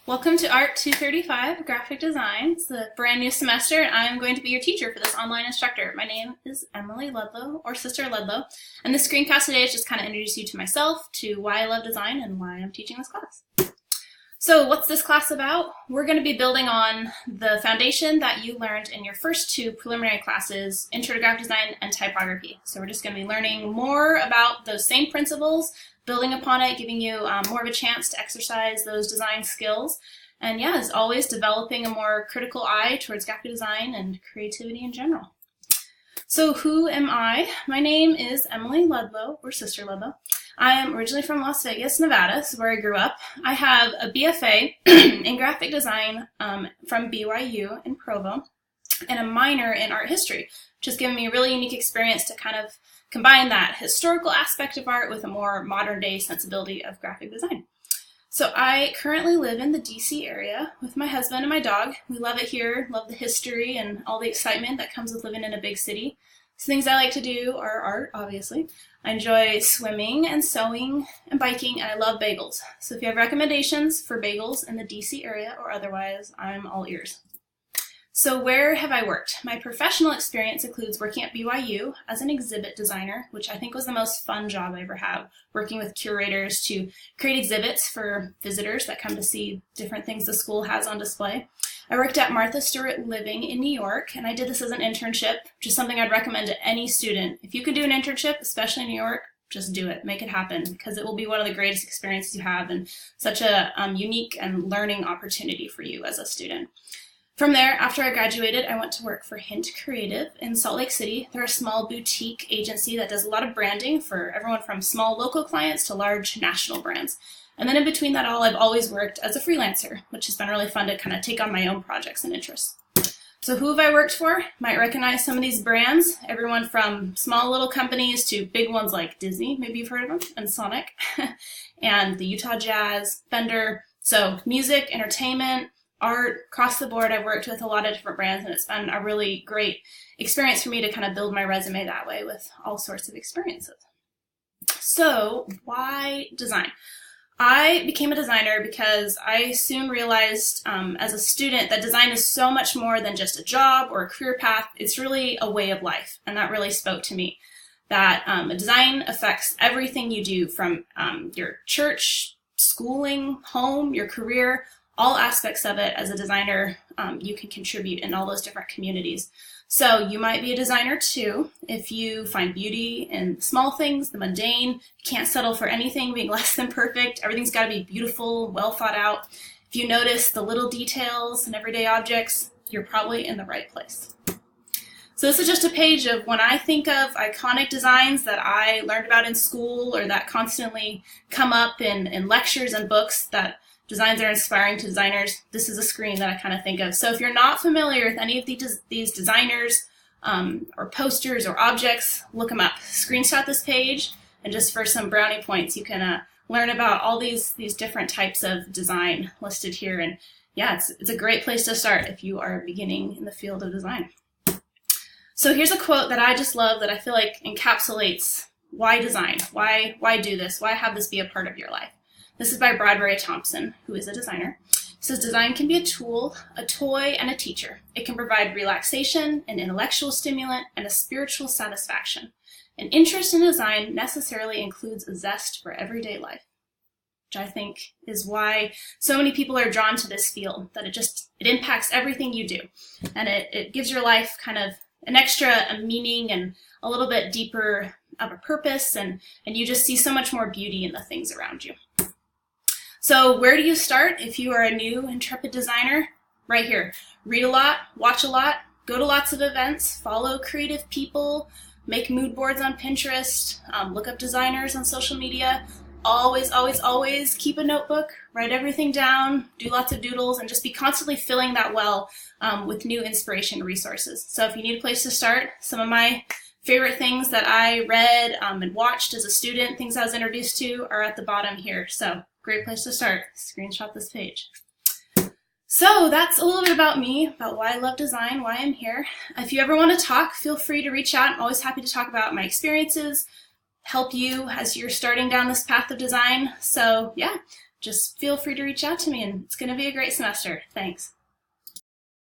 Welcome to Art 235, Graphic Design. It's a brand new semester, and I am going to be your teacher for this online instructor. My name is Emily Ludlow, or Sister Ludlow, and this screencast today is just kind of introduce you to myself, to why I love design, and why I'm teaching this class. So what's this class about? We're going to be building on the foundation that you learned in your first two preliminary classes, Intro to Graphic Design and Typography. So we're just going to be learning more about those same principles, building upon it, giving you more of a chance to exercise those design skills. And yeah, as always, developing a more critical eye towards graphic design and creativity in general. So who am I? My name is Emily Ludlow, or Sister Ludlow. I am originally from Las Vegas, Nevada, this is where I grew up. I have a BFA in graphic design from BYU in Provo, and a minor in art history, which has given me a really unique experience to kind of combine that historical aspect of art with a more modern day sensibility of graphic design. So I currently live in the DC area with my husband and my dog. We love it here, love the history and all the excitement that comes with living in a big city. So things I like to do are art, obviously. I enjoy swimming and sewing and biking, and I love bagels. So if you have recommendations for bagels in the DC area or otherwise, I'm all ears. So where have I worked? My professional experience includes working at BYU as an exhibit designer, which I think was the most fun job I ever had, working with curators to create exhibits for visitors that come to see different things the school has on display. I worked at Martha Stewart Living in New York, and I did this as an internship, which is something I'd recommend to any student. If you can do an internship, especially in New York, just do it. Make it happen, because it will be one of the greatest experiences you have and such a unique and learning opportunity for you as a student. From there, after I graduated, I went to work for Hint Creative in Salt Lake City. They're a small boutique agency that does a lot of branding for everyone from small local clients to large national brands. And then in between that all, I've always worked as a freelancer, which has been really fun to kind of take on my own projects and interests. So who have I worked for? You might recognize some of these brands, everyone from small little companies to big ones like Disney, maybe you've heard of them, and Sonic, and the Utah Jazz, Fender. So music, entertainment, art, across the board. I've worked with a lot of different brands, and it's been a really great experience for me to kind of build my resume that way with all sorts of experiences. So why design? I became a designer because I soon realized as a student that design is so much more than just a job or a career path. It's really a way of life, and that really spoke to me. That design affects everything you do, from your church, schooling, home, your career, all aspects of it. As a designer, you can contribute in all those different communities. So you might be a designer too if you find beauty in small things, the mundane. You can't settle for anything being less than perfect. Everything's got to be beautiful, well thought out. If you notice the little details and everyday objects, you're probably in the right place. So this is just a page of when I think of iconic designs that I learned about in school or that constantly come up in lectures and books that designs are inspiring to designers. This is a screen that I kind of think of. So if you're not familiar with any of these designers or posters or objects, look them up. Screenshot this page, and just for some brownie points, you can learn about all these different types of design listed here. And yeah, it's a great place to start if you are beginning in the field of design. So here's a quote that I just love that I feel like encapsulates why design, why do this, why have this be a part of your life. This is by Bradbury Thompson, who is a designer. It says, "Design can be a tool, a toy, and a teacher. It can provide relaxation, an intellectual stimulant, and a spiritual satisfaction. An interest in design necessarily includes a zest for everyday life," which I think is why so many people are drawn to this field, that it impacts everything you do. And it gives your life kind of an extra meaning and a little bit deeper of a purpose, and you just see so much more beauty in the things around you. So where do you start if you are a new intrepid designer? Right here. Read a lot, watch a lot, go to lots of events, follow creative people, make mood boards on Pinterest, look up designers on social media. Always, always, always keep a notebook, write everything down, do lots of doodles, and just be constantly filling that well with new inspiration resources. So if you need a place to start, some of my favorite things that I read and watched as a student, things I was introduced to, are at the bottom here. So great place to start. Screenshot this page. So that's a little bit about me, about why I love design, why I'm here. If you ever want to talk, feel free to reach out. I'm always happy to talk about my experiences, help you as you're starting down this path of design. So yeah, just feel free to reach out to me, and it's going to be a great semester. Thanks.